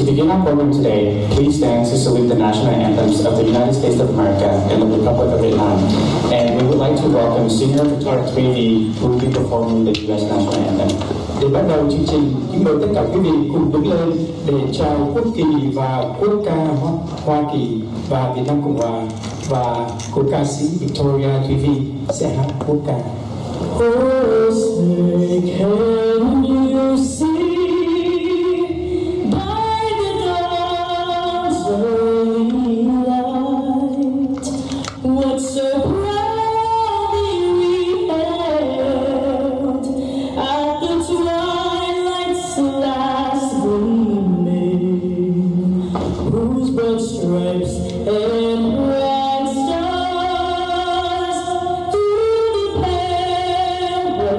To begin our program today, please stand to salute the national anthems of the United States of America and the Republic of Vietnam. And we would like to welcome Senior Victoria Tweedy, who will be performing the U.S. national anthem. Để bắt đầu chương trình, kính mời tất cả quý vị cùng đứng lên để chào quốc kỳ và quốc ca Hoa Kỳ và Việt Nam Cộng Hòa, và cô ca sĩ Victoria Tweedy sẽ hát quốc ca. Oh, say can you see by the dawn's early light what so proudly we held at the twilight's last gleaming, whose broad stripes and bright stars through the perilous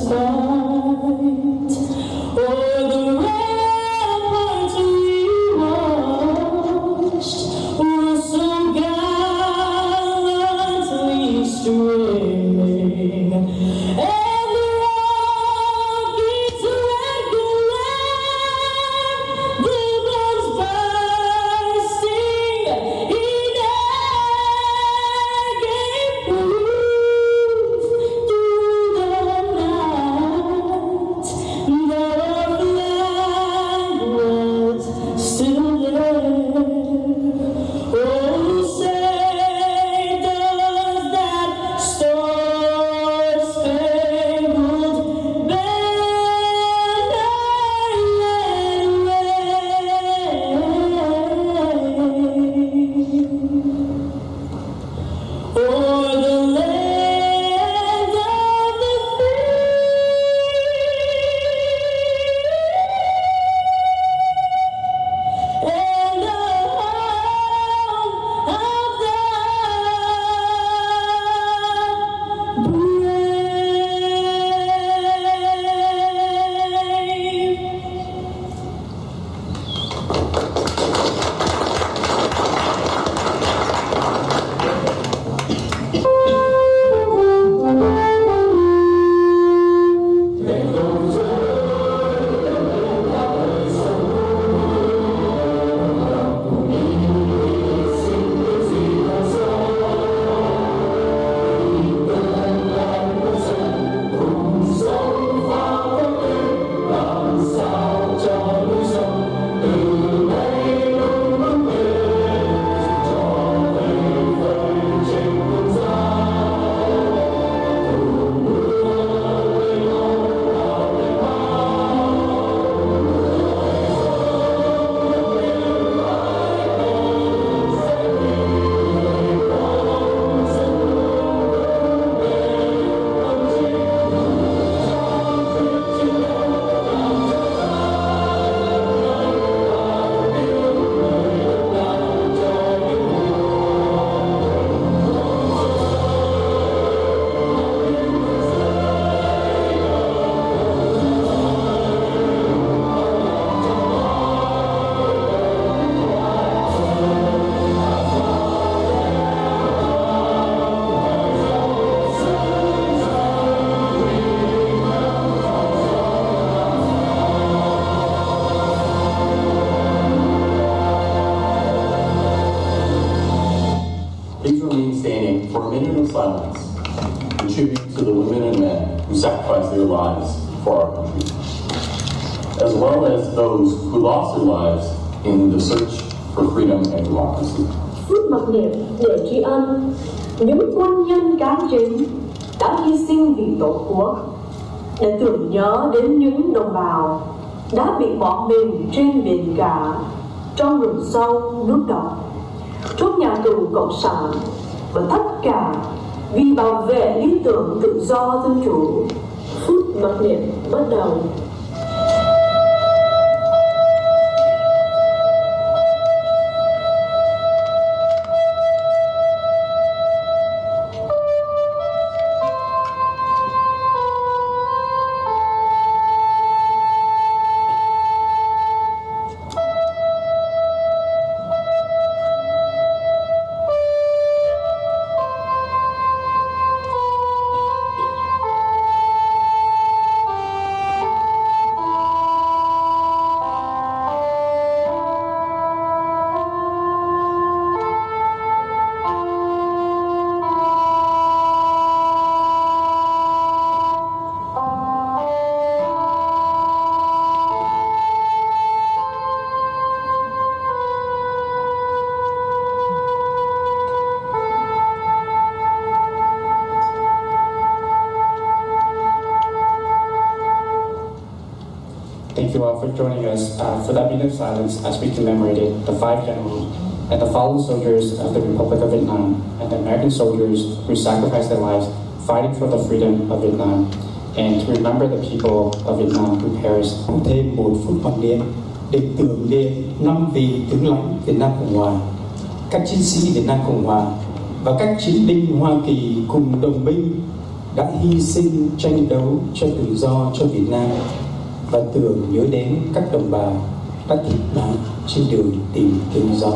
fight o'er the ramparts we watched were so gallantly streaming, and the rocket's red glare, the bombs bursting in air, gave proof through the night that our flag was still there. Oh, say does that star-spangled banner yet wave o'er the land of the free and the home of the brave. Please remain standing for a minute of silence in tribute to the women and men who sacrificed their lives for our country, as well as those who lost their lives in the search for freedom and democracy. Phút mặc niệm để tri ân những quân nhân cán chính đã hy sinh vì Tổ quốc, để tưởng nhớ đến những đồng bào đã bị bỏ mình trên biển cả, trong rừng sâu nước độc, trong nhà tù cộng sản, và tất cả vì bảo vệ lý tưởng tự do dân chủ. Phút mặc niệm bắt đầu. Thank you all for joining us for that minute of silence as we commemorated the 5 generals and the fallen soldiers of the Republic of Vietnam and the American soldiers who sacrificed their lives fighting for the freedom of Vietnam, and to remember the people of Vietnam who perished. Thêm 1 phút mặc niệm để tưởng niệm 5 vị tướng lãnh Việt Nam Cộng Hòa, các chiến sĩ Việt Nam Cộng Hòa và các chiến binh Hoa Kỳ cùng đồng minh đã hy sinh tranh đấu cho tự do cho Việt Nam, và tưởng nhớ đến các đồng bào đã thiệt mạng trên đường tìm tự do.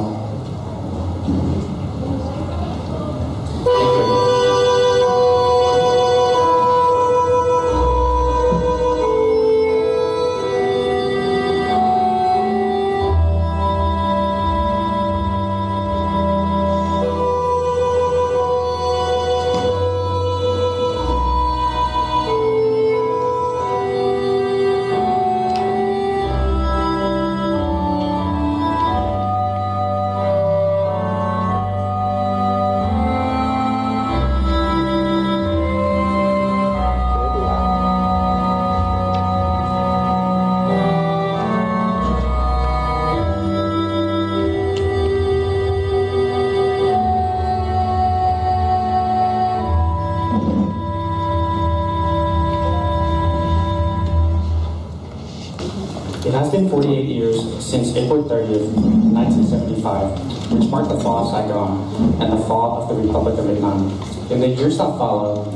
It has been 48 years since April 30th, 1975, which marked the fall of Saigon and the fall of the Republic of Vietnam. In the years that followed,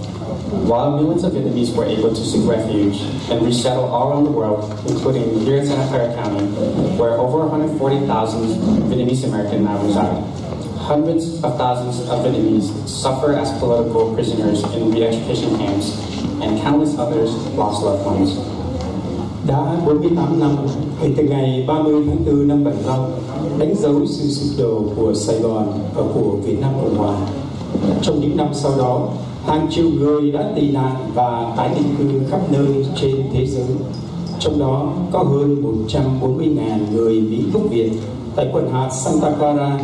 while millions of Vietnamese were able to seek refuge and resettle all around the world, including here in Santa Clara County, where over 140,000 Vietnamese Americans now reside, hundreds of thousands of Vietnamese suffer as political prisoners in re-education camps, and countless others lost loved ones. Đã 48 năm kể từ ngày 30 tháng 4 năm 75 đánh dấu sự sụp đổ của Sài Gòn và của Việt Nam Cộng Hòa. Trong những năm sau đó, hàng triệu người đã tị nạn và tái định cư khắp nơi trên thế giới. Trong đó có hơn 140.000 người bị gốc Việt tại quận hạt Santa Clara.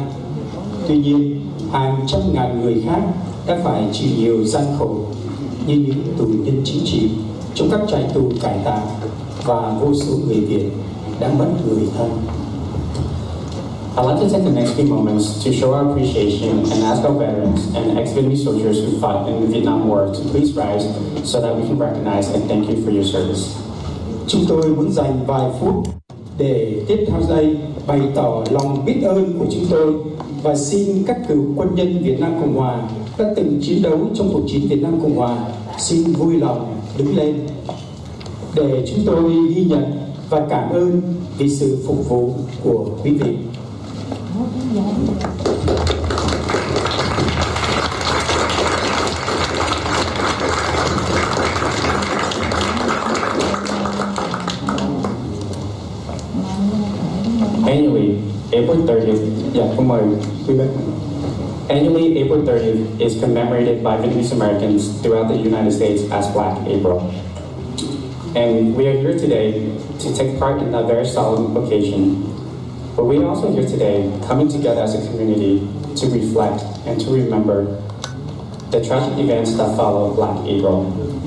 Tuy nhiên, hàng trăm ngàn người khác đã phải chịu nhiều gian khổ như những tù nhân chính trị trong các trại tù cải tạo, và vô số người Việt đã mất người thân. I'd like to take the next few moments to show our appreciation and ask our veterans and ex-Vietnamese soldiers who fought in the Vietnam War to please rise so that we can recognize and thank you for your service. Chúng tôi muốn dành vài phút để tiếp theo đây bày tỏ lòng biết ơn của chúng tôi và xin các cựu quân nhân Việt Nam Cộng Hòa đã từng chiến đấu trong cuộc chiến Việt Nam Cộng Hòa xin vui lòng đứng lên để chúng tôi ghi nhận và cảm ơn vì sự phục vụ của quý vị. Annually, April 30th is commemorated by Vietnamese Americans throughout the United States as Black April. And we are here today to take part in that very solemn occasion. But we are also here today coming together as a community to reflect and to remember the tragic events that follow Black April,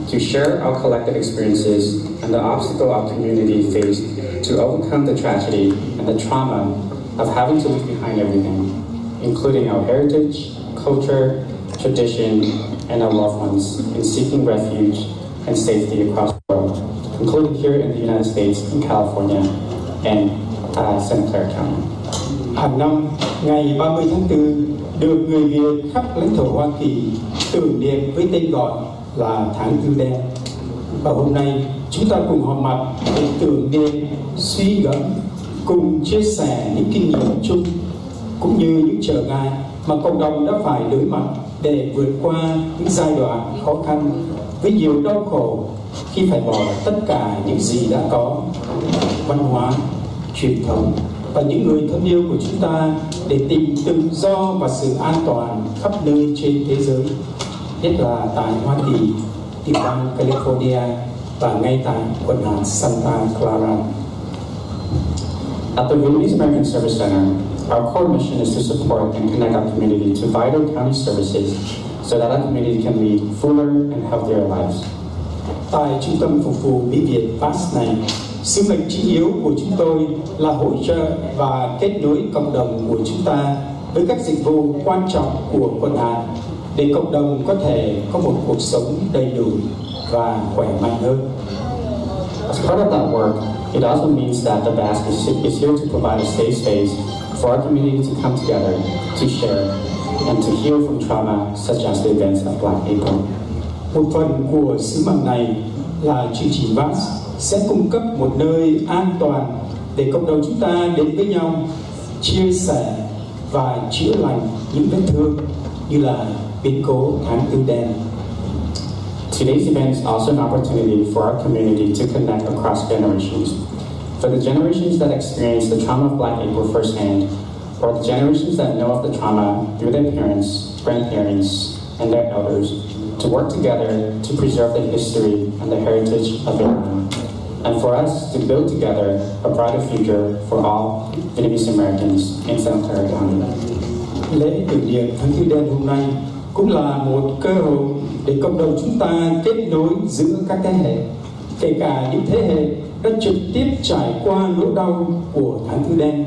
to share our collective experiences and the obstacle our community faced to overcome the tragedy and the trauma of having to leave behind everything, including our heritage, culture, tradition, and our loved ones in seeking refuge and safety across the world, including here in the United States, in California, and Santa Clara County. Hàng năm, ngày 30 tháng 4 được người Việt khắp lãnh thổ Hoa Kỳ tưởng niệm với tên gọi là Tháng Tư Đen. Và hôm nay, chúng ta cùng họp mặt để tưởng niệm, suy gẫm, cùng chia sẻ những kinh nghiệm chung, cũng như những trở ngại mà cộng đồng đã phải đối mặt để vượt qua những giai đoạn khó khăn với nhiều đau khổ khi phải bỏ tất cả những gì đã có, văn hóa, truyền thống và những người thân yêu của chúng ta để tìm tự do và sự an toàn khắp nơi trên thế giới, nhất là tại Hoa Kỳ, tiểu bang California và ngay tại quận hạt Santa Clara. At the Vietnamese American Service Center, our core mission is to support and connect our community to vital county services so that our community can lead fuller and healthier lives. Tại trung tâm phục vụ Mỹ Việt Phát này, Sứ mệnh chính yếu của chúng tôi là hỗ trợ và kết nối cộng đồng của chúng ta với các dịch vụ quan trọng của quần hạt để cộng đồng có thể có một cuộc sống đầy đủ và khỏe mạnh hơn. As part of that work, it also means that the BASC is here to provide a safe space for our community to come together, to share, and to heal from trauma such as the events of Black April. Một phần của sứ mệnh này là chương trình VAS sẽ cung cấp một nơi an toàn để cộng đồng chúng ta đến với nhau, chia sẻ và chữa lành những vết thương như là biến cố tháng tư đen. Today's event is also an opportunity for our community to connect across generations. For the generations that experienced the trauma of Black April firsthand, or the generations that know of the trauma through their parents, grandparents, and their elders, to work together to preserve the history and the heritage of Vietnam, and for us to build together a brighter future for all Vietnamese Americans in Santa Clara County. Lễ tưởng niệm tháng tư đen hôm nay cũng là một cơ hội để cộng đồng chúng ta kết nối giữa các thế hệ, kể cả những thế hệ đã trực tiếp trải qua nỗi đau của tháng tư đen,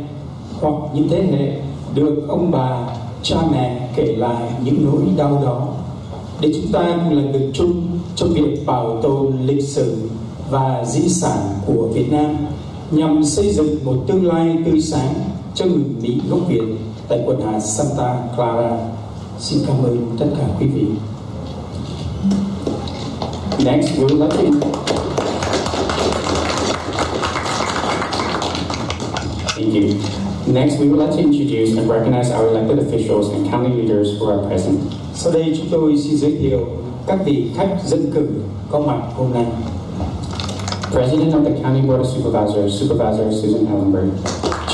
hoặc những thế hệ được ông bà, cha mẹ kể lại những nỗi đau đó, để chúng ta cùng làm việc chung trong việc bảo tồn lịch sử và di sản của Việt Nam nhằm xây dựng một tương lai tươi sáng cho người Mỹ gốc Việt tại quần hạt Santa Clara. Xin cảm ơn tất cả quý vị. Next, we would like to Thank you. Next, we would like to introduce and recognize our elected officials and county leaders who are present. Sau đây chúng tôi xin giới thiệu các vị khách dân cử có mặt hôm nay. President of the County Board of Supervisors, Supervisor Susan Ellenberg.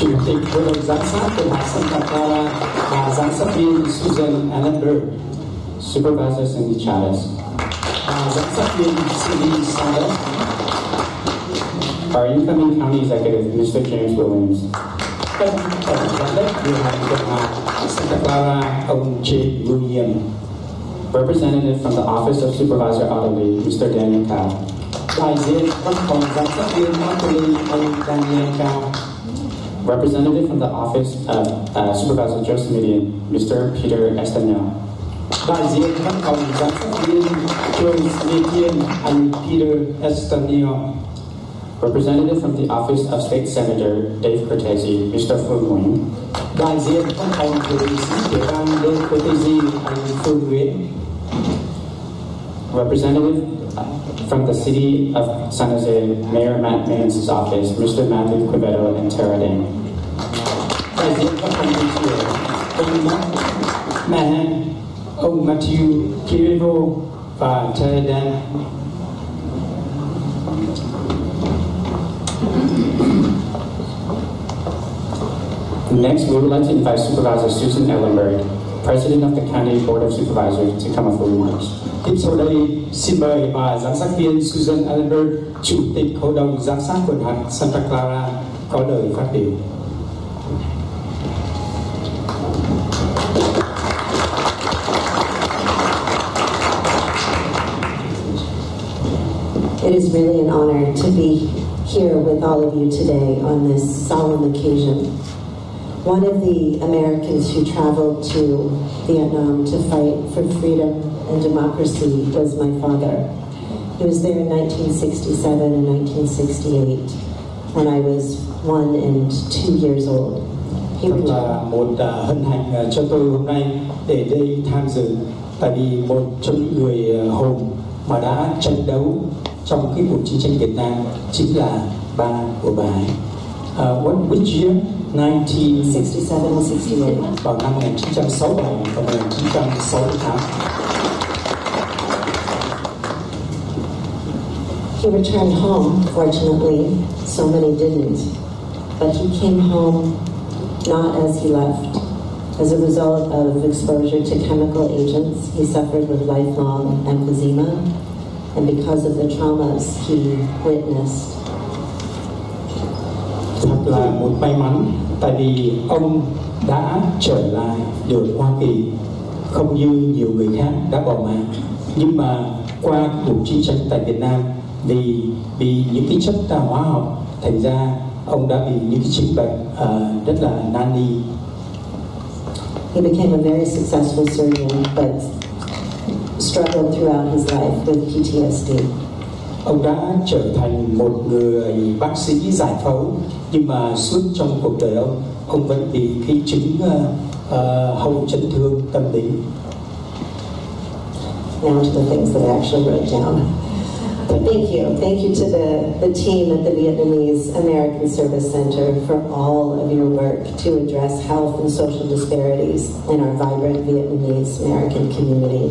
Chủ tịch Hội đồng giám sát quần hạt Santa Clara và giám sát viên Susan Ellenberg. Supervisor Cindy Chavez. Giám sát viên Cindy Chavez. Our incoming county executive, Mr. James Williams. Tổng giám đốc điều hành quần hạt Santa Clara, ông James Williams. Representative from the Office of Supervisor Elderly, Mr. Daniel Cao. Đại diện văn phòng giám sát viên Elderly, ông Daniel Cao. Representative from the Office of Supervisor Joseph Median, Mr. Peter Estaniel. Đại diện văn phòng giám sát viên Joseph Median, anh Peter Estaniel. Representative from the Office of State Senator Dave Cortese, Mr. Phương Nguyễn. Đại diện văn phòng của nghị sĩ Tiểu bang Dave Cortese, anh Phương Nguyễn. Representative from the City of SanJose Mayor Matt Mans's office, Mr. Matthew Quevedo and Tara Dang. Đại diện văn phòng thị trưởng ông Matt, ông Matthew Quevedo và Tara Dang. Next, we would like to invite Supervisor Susan Ellenberg, President of the County Board of Supervisors, to come up for remarks. Tiếp sau đây, xin mời bà giám sát viên Susan Ellenberg, Chủ tịch Hội đồng giám sát quần hạt Santa Clara, có lời phát biểu. It is really an honor to be here with all of you today on this solemn occasion. One of the Americans who traveled to Vietnam to fight for freedom and democracy was my father. He was there in 1967 and 1968 when I was 1 and 2 years old. Thật là một hân hạnh cho tôi hôm nay để đây tham dự, tại vì một trong những người hùng mà đã tranh đấu trong cái cuộc chiến tranh Việt Nam chính là ba của bà ấy. Which year? 1967 and 68. Vào năm 1967 và 1968. He returned home, fortunately, so many didn't. But he came home not as he left. As a result of exposure to chemical agents, he suffered with lifelong emphysema, and because of the traumas he witnessed. Thật là một may mắn, tại vì ông đã trở lại được Hoa Kỳ, không như nhiều người khác đã bỏ mạng. Nhưng mà qua cuộc chiến tranh tại Việt Nam, vì bị những cái chất hóa học thành ra ông đã bị những cái chứng bệnh rất là nan y. He became a very successful surgeon, but struggled throughout his life with PTSD. Ông đã trở thành một người bác sĩ giải phẫu, nhưng mà suốt trong cuộc đời ông vẫn bị cái chứng hậu chấn thương tâm lý. Now to the things that I actually wrote down. Thank you to the team at the Vietnamese American Service Center for all of your work to address health and social disparities in our vibrant Vietnamese American community.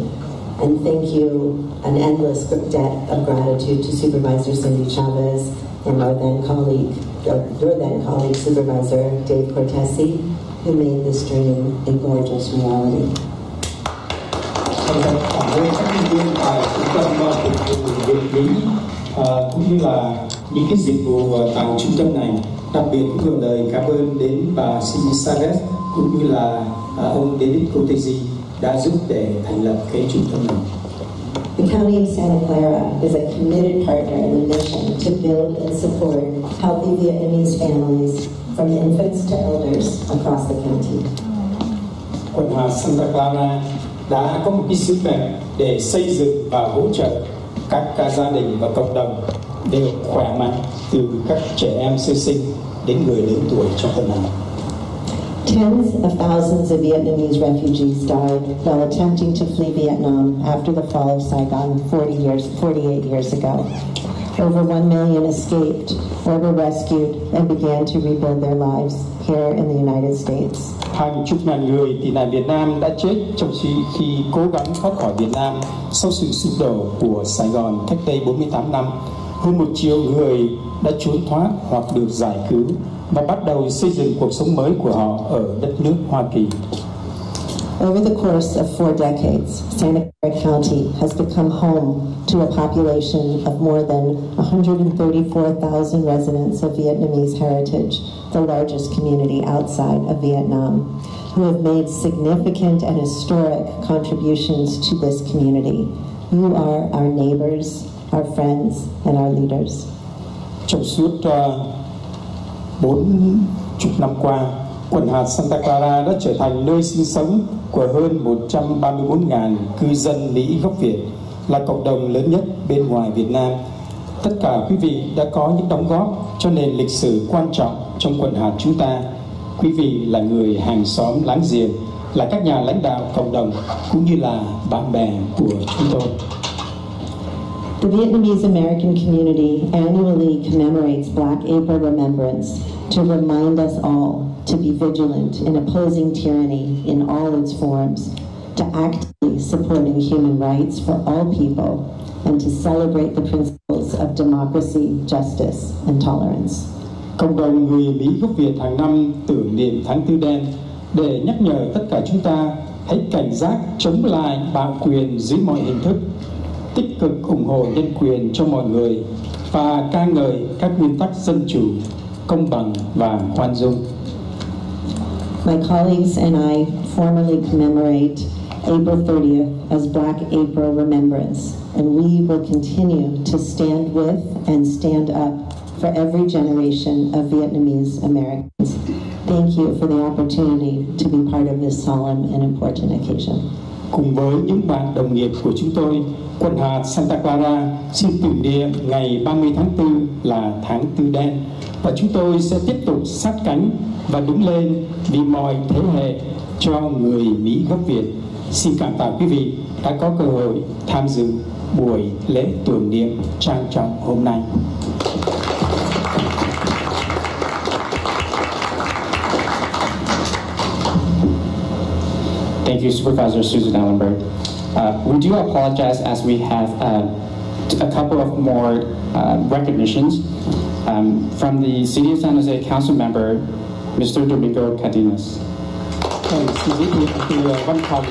And thank you, an endless debt of gratitude to Supervisor Cindy Chavez and your then colleague Supervisor Dave Cortese, who made this dream a gorgeous reality. Cảm ơn các nhân viên tại trung tâm phục vụ Việt Mỹ cũng như là những cái dịch vụ tại trung tâm này. Đặc biệt cũng gửi lời cảm ơn đến bà Cindy Chavez cũng như là ông David Cortese đã giúp để thành lập cái trung tâm này. The County of Santa Clara is a committed partner in the mission to build and support healthy Vietnamese families from infants to elders across the county. Quận hạt Santa Clara đã có một cái sứ mệnh để xây dựng và hỗ trợ các gia đình và cộng đồng đều khỏe mạnh, từ các trẻ em sơ sinh đến người lớn tuổi trong tuần này. Tens of thousands of Vietnamese refugees died while attempting to flee Vietnam after the fall of Saigon 48 years ago. Over 1 million escaped or were rescued and began to rebuild their lives here in the United States. Hàng chục ngàn người tị nạn Việt Nam đã chết trong khi cố gắng thoát khỏi Việt Nam sau sự sụp đổ của Sài Gòn cách đây 48 năm. Hơn 1 triệu người đã trốn thoát hoặc được giải cứu và bắt đầu xây dựng cuộc sống mới của họ ở đất nước Hoa Kỳ. Over the course of 4 decades, Santa Clara County has become home to a population of more than 134,000 residents of Vietnamese heritage, the largest community outside of Vietnam, who have made significant and historic contributions to this community. You are our neighbors, our friends, and our leaders. Trong suốt 40 năm qua, quận hạt Santa Clara đã trở thành nơi sinh sống của hơn 134.000 cư dân Mỹ gốc Việt, là cộng đồng lớn nhất bên ngoài Việt Nam. Tất cả quý vị đã có những đóng góp cho nền lịch sử quan trọng trong quận hạt chúng ta. Quý vị là người hàng xóm láng giềng, là các nhà lãnh đạo cộng đồng cũng như là bạn bè của chúng tôi. The Vietnamese American community annually commemorates Black April Remembrance to remind us all to be vigilant in opposing tyranny in all its forms, to actively supporting human rights for all people, and to celebrate the principles of democracy, justice, and tolerance. Cộng đồng người Mỹ gốc Việt hàng năm tưởng niệm tháng Tư đen để nhắc nhở tất cả chúng ta hãy cảnh giác chống lại bạo quyền dưới mọi hình thức, tích cực ủng hộ nhân quyền cho mọi người và ca ngợi các nguyên tắc dân chủ, công bằng và khoan dung. My colleagues and I formally commemorate April 30th as Black April Remembrance, and we will continue to stand with and stand up for every generation of Vietnamese Americans. Thank you for the opportunity to be part of this solemn and important occasion. Cùng với những bạn đồng nghiệp của chúng tôi, quận hạt Santa Clara xin tưởng niệm ngày 30 tháng 4 là tháng Tư đen, và chúng tôi sẽ tiếp tục sát cánh và đứng lên vì mọi thế hệ cho người Mỹ gốc Việt. Xin cảm tạ quý vị đã có cơ hội tham dự buổi lễ tưởng niệm trang trọng hôm nay. Thank you, Supervisor Susan Ellenberg. We do apologize as we have a couple of more recognitions from the City of San Jose Council member, Mr. Domingo Cardenas. Xin giới thiệu từ văn phòng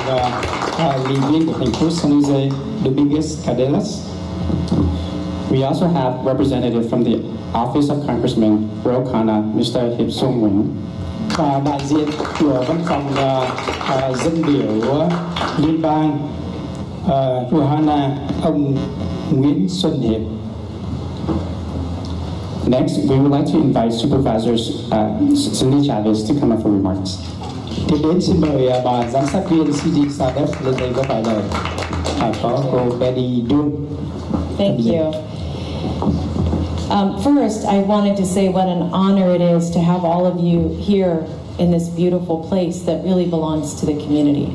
nghị viên của thành phố San Jose, Domingo Cardenas. We also have representative from the Office of Congressman Ro Khanna, Mr. Hip Sung Wing. Và đại diện của văn phòng dân biểu liên bang Rohana, ông Nguyễn Xuân Hiệp. Next, we would like to invite Supervisors SanJose to come up for remarks. Tiếp đến xin mời bà giám sát viên CD Sadet lên đây có vài lời. Có cô Betty Đương. Thank you. First, I wanted to say what an honor it is to have all of you here in this beautiful place that really belongs to the community.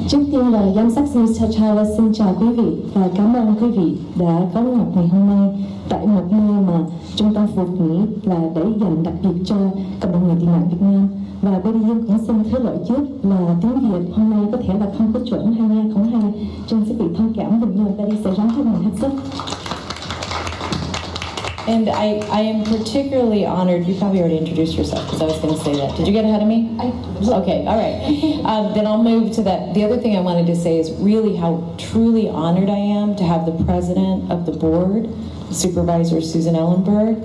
Trước tiên là giám sát viên SanJose xin chào quý vị và cảm ơn quý vị đã có mặt ngày hôm nay tại một nơi mà trung tâm phục nghĩ là để dành đặc biệt cho cộng đồng người tị nạn Việt Nam. Và Betty Dương cũng xin thứ lỗi trước là tiếng Việt hôm nay có thể là không có chuẩn hay nghe không hay, cho nên sẽ bị thông cảm dùm nhưng Betty sẽ ráng hết mình hết sức. And I am particularly honored. You probably already introduced yourself because I was going to say that. Did you get ahead of me? Okay, all right. Then I'll move to that. The other thing I wanted to say is really how truly honored I am to have the president of the board, Supervisor Susan Ellenberg,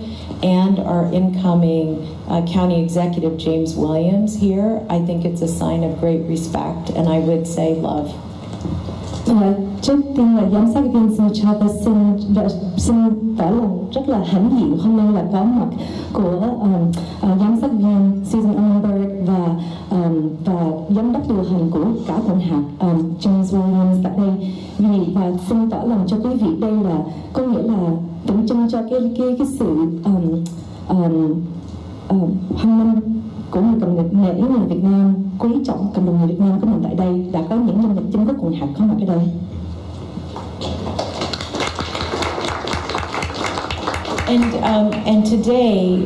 and our incoming county executive, James Williams, here. I think it's a sign of great respect, and I would say love. Trước tiên là giám sát viên SanJose xin tỏ lòng rất là hãnh diện hôm nay là có mặt của giám sát viên Susan Ellenberg và giám đốc điều hành của cả quận hạt James Williams tại đây. Và xin tỏ lòng cho quý vị đây là có nghĩa là tượng trưng cho cái sự hoan nghênh của một cộng đồng nể người Việt Nam, quý trọng cộng đồng người Việt Nam của mình tại đây. Đã có những nhân vật chính của quận hạt có mặt ở đây. And today,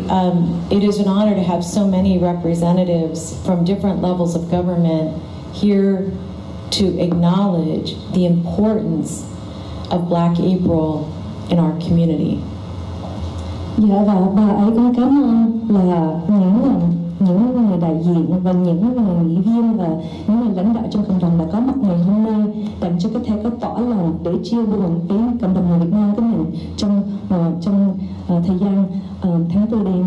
it is an honor to have so many representatives from different levels of government here to acknowledge the importance of Black April in our community. Dạ, và bà ấy cũng cảm ơn là những người đại diện và những người nghị viên và những người lãnh đạo trong cộng đồng đã có mặt ngày hôm nay để cho có thể có tỏ lòng để chia buồn với cộng đồng người Việt Nam của mình trong thời gian tháng tư đêm.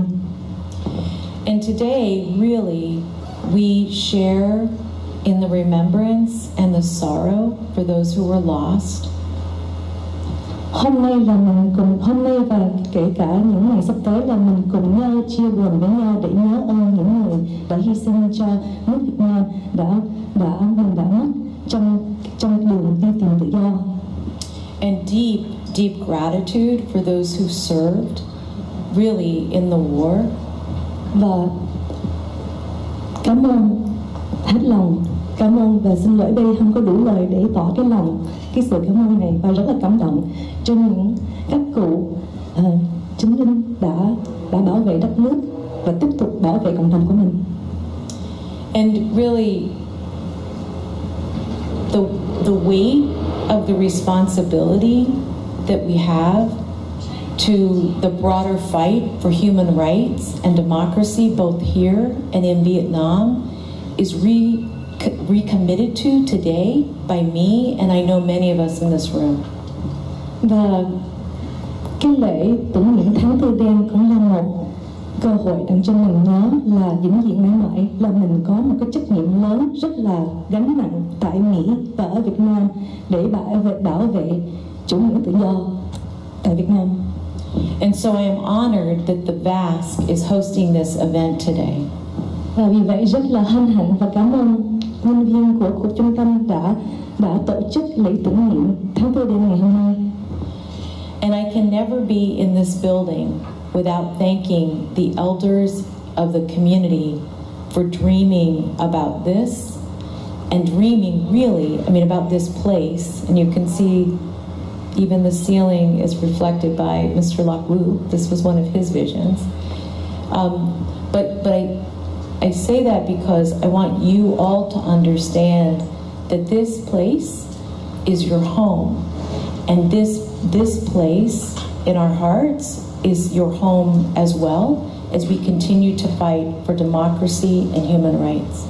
And today, really, we share in the remembrance and the sorrow for those who were lost. Hôm nay và kể cả những ngày sắp tới là mình cùng nhau chia buồn với nhau để nhớ ơn những người đã hy sinh cho nước Việt Nam mình đã mất trong đường đi tìm tự do. And deep gratitude for those who served really in the war. Và cảm ơn hết lòng, cảm ơn và xin lỗi Betty không có đủ lời để tỏ cái sự cảm ơn này và rất là cảm động cho những các cụ chiến binh đã bảo vệ đất nước và tiếp tục bảo vệ cộng đồng của mình. And really, the weight of the responsibility that we have to the broader fight for human rights and democracy, both here and in Vietnam, is recommitted to today by me, and I know many of us in this room. Và cái lễ tưởng niệm tháng tư đen cũng là một cơ hội để cho mình nhớ là vĩnh viễn mãi mãi là mình có một cái trách nhiệm lớn rất là gánh nặng tại Mỹ và ở Việt Nam để bảo vệ chủ nghĩa tự do tại Việt Nam. And so I am honored that the VASC is hosting this event today. Và vì vậy rất là hân hạnh và cảm ơn nhân viên của trung tâm đã tổ chức lễ tưởng niệm tháng tư đêm ngày hôm nay. And I can never be in this building without thanking the elders of the community for dreaming about this and dreaming really, about this place. And you can see even the ceiling is reflected by Mr. Lak Wu. This was one of his visions. But I say that because I want you all to understand that this place is your home, and this place in our hearts is your home as well as we continue to fight for democracy and human rights.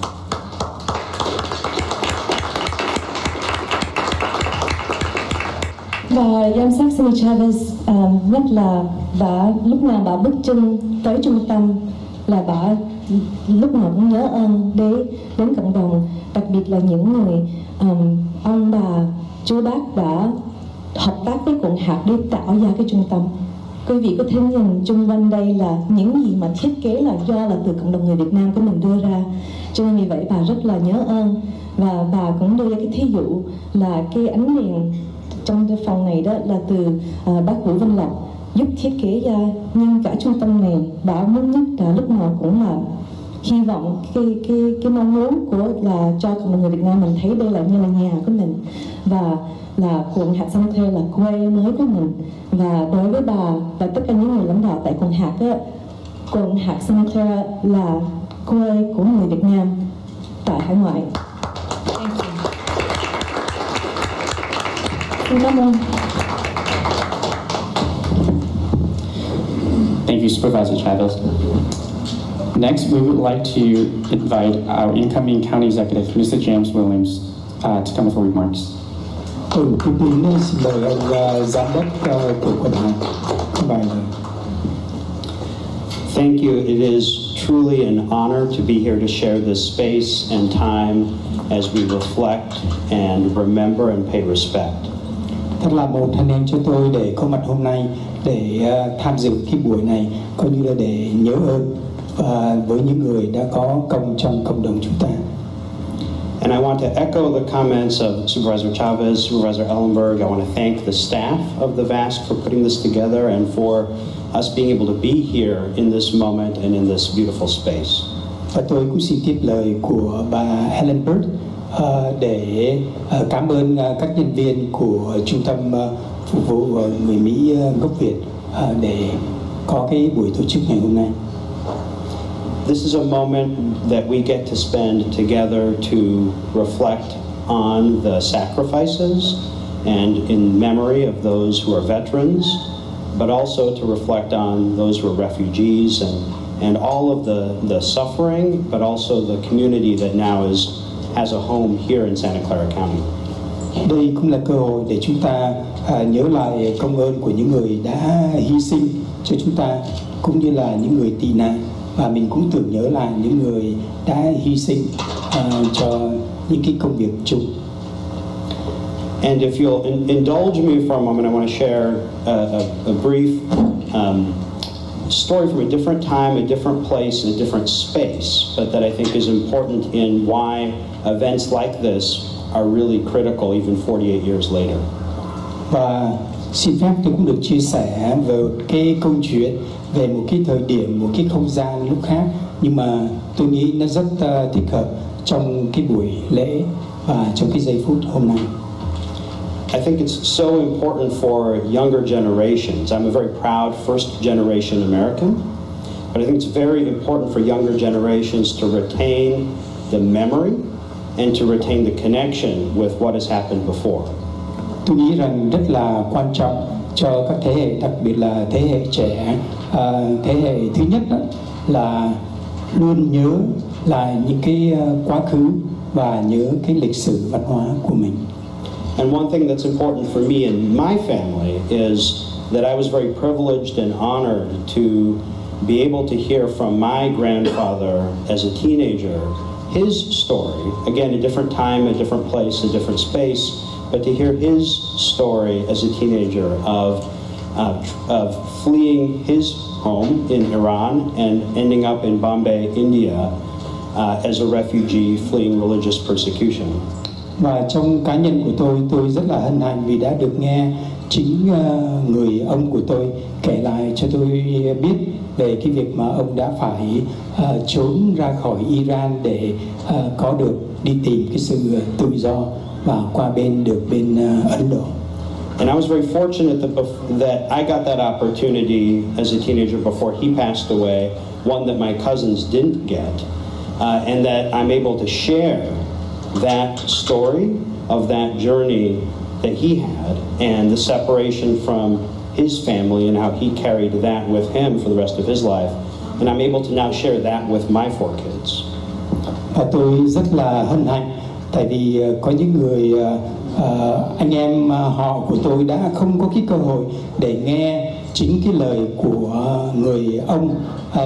Và giám sát SanJose nhắc là lúc nào bà bước chân tới trung tâm là bà lúc nào cũng nhớ ơn đến cộng đồng, đặc biệt là những người ông bà chú bác đã hợp tác với quận hạt để tạo ra cái trung tâm Quý vị có thể nhìn chung quanh đây là những gì mà thiết kế là do là từ cộng đồng người Việt Nam của mình đưa ra. Cho nên vì vậy bà rất là nhớ ơn. Và bà cũng đưa ra cái thí dụ là cái ánh đèn trong cái phòng này đó là từ bác Vũ Văn Lộc giúp thiết kế ra. Nhưng cả trung tâm này bà muốn nhất là lúc nào cũng là hy vọng cái mong muốn của là cho cộng đồng người Việt Nam mình thấy đây là như là nhà của mình, và là quận hạt SanJose là quê mới của mình. Và đối với bà và tất cả những người lãnh đạo tại quận hạt á, quận hạt SanJose là quê của người Việt Nam tại hải ngoại. Cảm ơn. Thank you, Supervisor Chavez. Next, we would like to invite our incoming County Executive, Mr. James Williams, to come with remarks. Tiếp đến xin mời ông giám đốc của quận hạt có bài lời. Thank you. It is truly an honor to be here to share this space and time as we reflect and remember and pay respect. Thật là một hân hạnh cho tôi để có mặt hôm nay để tham dự cái buổi này, coi như là để nhớ ơn với những người đã có công trong cộng đồng chúng ta. And I want to echo the comments of Supervisor Chavez, Supervisor Ellenberg. I want to thank the staff of the VASC for putting this together and for us being able to be here in this moment and in this beautiful space. Và tôi cũng xin tiếp lời của bà Ellenberg để cảm ơn các nhân viên của Trung tâm Phục vụ người Mỹ gốc Việt để có cái buổi tổ chức ngày hôm nay. This is a moment that we get to spend together to reflect on the sacrifices and in memory of those who are veterans, but also to reflect on those who are refugees and all of the suffering, but also the community that now has a home here in Santa Clara County. Đây cũng là cơ hội để chúng ta nhớ lại công ơn của những người đã hy sinh cho chúng ta, cũng như là những người tị nạn, và mình cũng tưởng nhớ lại những người đã hy sinh cho những cái công việc chung. And if you'll indulge me for a moment, I want to share a brief story from a different time, a different place, a different space, but that I think is important in why events like this are really critical even 48 years later. Và xin phép tôi cũng được chia sẻ về cái câu chuyện về một cái thời điểm, một cái không gian lúc khác, nhưng mà tôi nghĩ nó rất thích hợp trong cái buổi lễ và trong cái giây phút hôm nay. I think it's so important for younger generations. I'm a very proud first generation American, but I think it's very important for younger generations to retain the memory and to retain the connection with what has happened before. Tôi nghĩ rằng rất là quan trọng cho các thế hệ, đặc biệt là thế hệ trẻ. Thế hệ thứ nhất là luôn nhớ lại những cái quá khứ và nhớ cái lịch sử văn hóa của mình. And one thing that's important for me and my family is that I was very privileged and honored to be able to hear from my grandfather as a teenager, his story, again, a different time, a different place, a different space, but to hear his story as a teenager of fleeing his home in Iran and ending up in Bombay, India, as a refugee fleeing religious persecution. Và trong cá nhân của tôi rất là hân hạnh vì đã được nghe chính người ông của tôi kể lại cho tôi biết về cái việc mà ông đã phải trốn ra khỏi Iran để có được đi tìm cái sự tự do và qua bên Ấn Độ. And I was very fortunate that I got that opportunity as a teenager before he passed away, one that my cousins didn't get, and that I'm able to share that story of that journey that he had and the separation from his family and how he carried that with him for the rest of his life. And I'm able to now share that with my 4 kids. Và tôi rất là hân hạnh tại vì có những người anh em họ của tôi đã không có cái cơ hội để nghe chính cái lời của người ông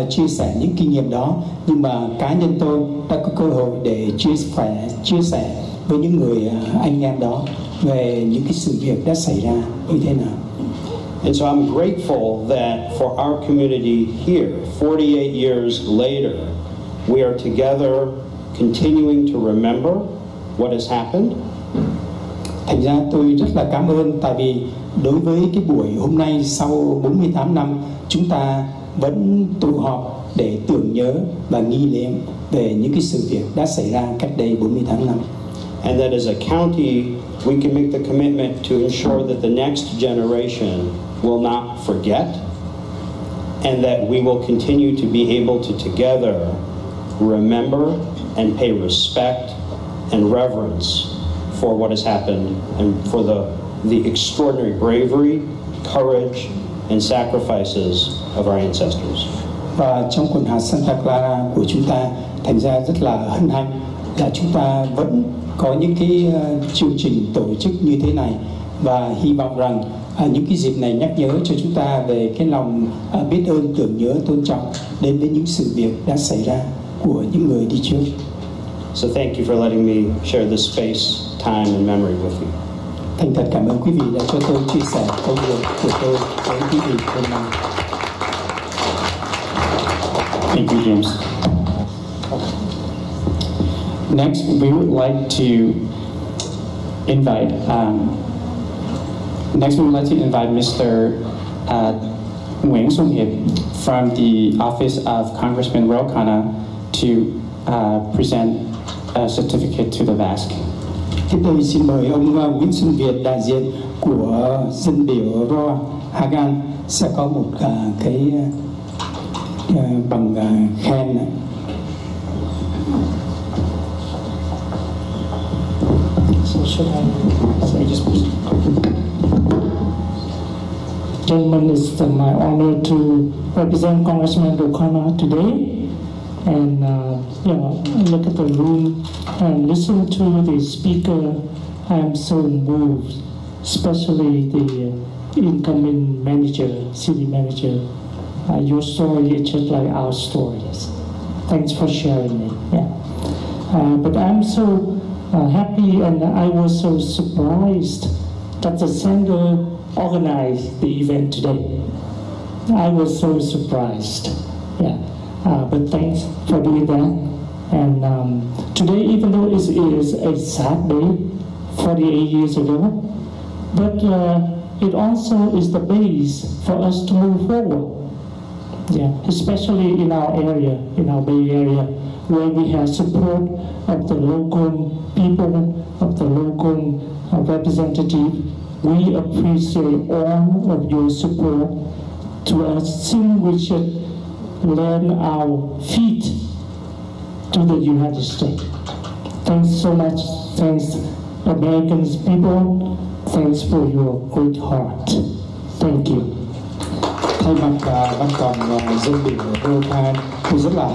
chia sẻ những kinh nghiệm đó, nhưng mà cá nhân tôi đã có cơ hội để chia sẻ với những người anh em đó về những cái sự việc đã xảy ra như thế nào. And so I'm grateful that for our community here, 48 years later, we are together continuing to remember what has happened. Thành ra tôi rất là cảm ơn, tại vì đối với cái buổi hôm nay sau 48 năm, chúng ta vẫn tụ họp để tưởng nhớ và nghi lễ về những cái sự việc đã xảy ra cách đây 48 năm. And that as a county, we can make the commitment to ensure that the next generation will not forget, and that we will continue to be able to together remember and pay respect and reverence for what has happened and for the extraordinary bravery, courage, and sacrifices of our ancestors. Và trong quần hạt Santa Clara của chúng ta, thành ra rất là hân hạnh là chúng ta vẫn có những cái chương trình tổ chức như thế này, và hy vọng rằng những cái dịp này nhắc nhớ cho chúng ta về cái lòng biết ơn, tưởng nhớ, tôn trọng đến với những sự việc đã xảy ra của những người đi trước. So thank you for letting me share this space, time, and memory with you. Thành thật cảm ơn quý vị đã cho tôi chia sẻ công việc của tôi với quý vị hôm nay. Thank you, James. Next, we would like to invite Mr. Nguyễn Xuân Hiệp from the Office of Congressman Ro Khanna to present a certificate to the VASC. Tiếp tôi xin mời ông Nguyễn Xuân Việt, đại diện của dân biểu Ro Hagan, sẽ có một cái bằng khen. Gentlemen, it's my honor to represent Congressman Khanna today, and look at the room and listen to the speaker. I'm so moved, especially the incoming manager, city manager. Your story is just like our stories. Thanks for sharing it. Yeah, but I'm so happy, and I was so surprised that the center organized the event today. I was so surprised. Yeah, but thanks for doing that. And today, even though it is a sad day, 48 years ago, but it also is the base for us to move forward. Yeah, especially in our area, in our Bay Area, where we have support of the local people, of the local representative. We appreciate all of your support to us, since we should lend our feet to the United States. Thanks so much. Thanks, American people. Thanks for your good heart. Thank you. Thay mặt văn phòng dân biểu Rokan, tôi rất là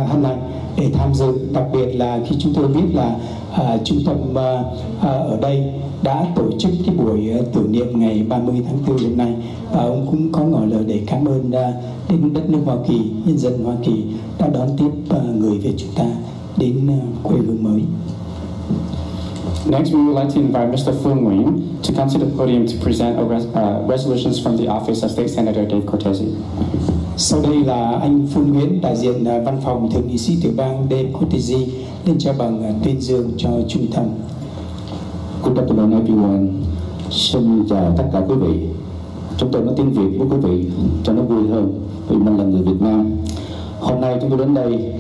hân hạnh để tham dự, đặc biệt là khi chúng tôi biết là trung tâm ở đây đã tổ chức cái buổi tưởng niệm ngày 30 tháng 4 hôm nay. Ông cũng có ngỏ lời để cảm ơn đến đất nước Hoa Kỳ, nhân dân Hoa Kỳ đã đón tiếp người Việt chúng ta đến quê hương mới. Next, we would like to invite Mr. Phương Nguyen to come to the podium to present resolutions from the Office of State Senator Dave Cortese. Sau đây là anh Phương Nguyễn, đại diện văn phòng thượng nghị sĩ tiểu bang Dave Cortese, lên trao bằng tuyên dương cho trung tâm. Good afternoon, everyone. Xin chào tất cả quý vị. Chúng tôi nói tiếng Việt với quý vị cho nó vui hơn, vì mình là người Việt Nam. Hôm nay chúng tôi đến đây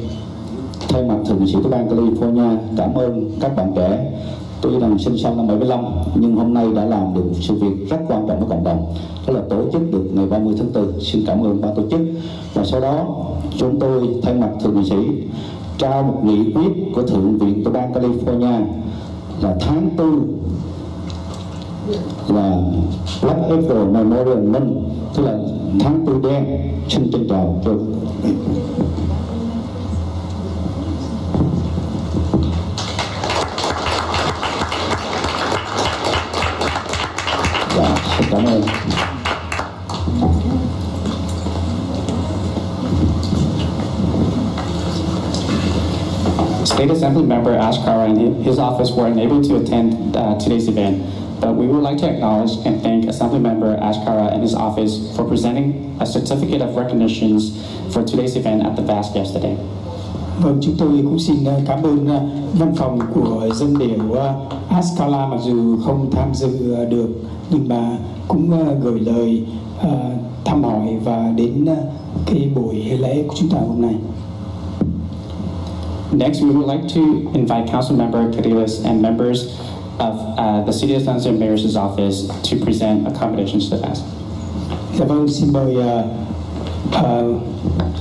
thay mặt thượng nghị sĩ tiểu bang California cảm ơn các bạn trẻ. Tôi đang sinh sau năm 75, nhưng hôm nay đã làm được một sự việc rất quan trọng với cộng đồng, đó là tổ chức được ngày 30 tháng 4. Xin cảm ơn ban tổ chức. Và sau đó chúng tôi thay mặt thượng nghị sĩ trao một nghị quyết của Thượng viện tiểu bang California là tháng 4 là Black April Memorial Month, tức là tháng 4 đen. Xin trân chào cho cảm ơn. State Assembly member Ash Kara and his office were unable to attend today's event. But we would like to acknowledge and thank Assemblymember Ashkara and his office for presenting a certificate of recognitions for today's event at the VASC yesterday. Vâng, chúng tôi cũng xin cảm ơn văn phòng của dân biểu Ashkara, mặc dù không tham dự được nhưng mà cũng gửi lời thăm hỏi và đến cái buổi lễ của chúng ta hôm nay. Next, we would like to invite Council Member Cariles and members of the City of San Jose Mayor's office to present accommodations to the VASC. Dạ vâng, xin mời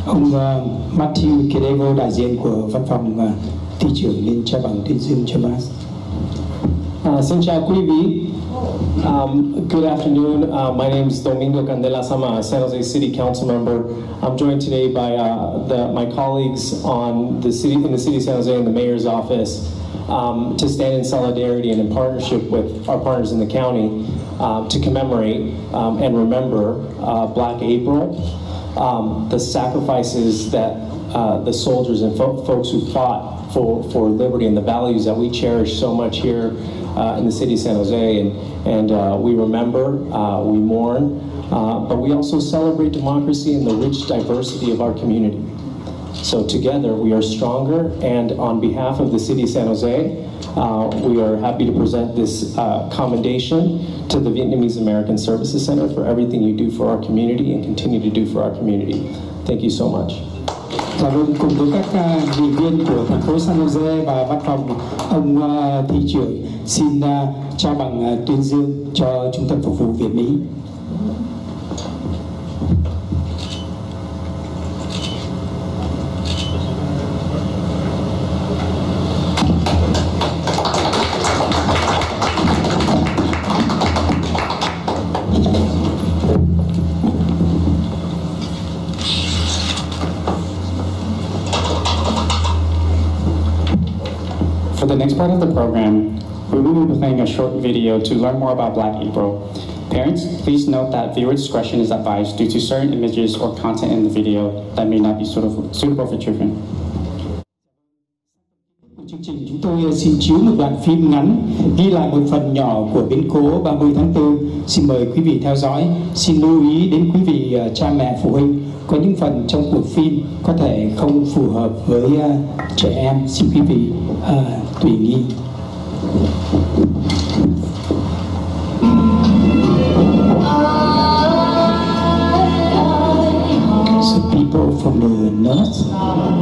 ông Matthew Kedevo, đại diện của văn phòng thị trưởng, lên trao bằng tuyên dương cho VASC. Xin chào quý vị. Good afternoon. My name is Domingo Candela Sama, a San Jose City Council member. I'm joined today by my colleagues in the City of San Jose and the Mayor's office to stand in solidarity and in partnership with our partners in the county to commemorate and remember Black April, the sacrifices that the soldiers and folks who fought for liberty and the values that we cherish so much here in the city of San Jose, and we remember, we mourn, but we also celebrate democracy and the rich diversity of our community. So together we are stronger, and on behalf of the city of San Jose, we are happy to present this commendation to the Vietnamese American Services Center for everything you do for our community and continue to do for our community. Thank you so much. Dạ vâng, cùng với các nghị viên của thành phố San Jose và văn phòng ông thị trưởng xin trao bằng tuyên dương cho Trung tâm Phục vụ Việt Mỹ. For the next part of the program, we will be playing a short video to learn more about Black April. Parents, please note that viewer discretion is advised due to certain images or content in the video that may not be suitable for children. Chương trình chúng tôi xin chiếu một đoạn phim ngắn ghi lại một phần nhỏ của biến cố 30 tháng 4. Xin mời quý vị theo dõi. Xin lưu ý đến quý vị cha mẹ phụ huynh, có những phần trong cuộc phim có thể không phù hợp với trẻ em. Xin quý vị tùy nghi. So people from the north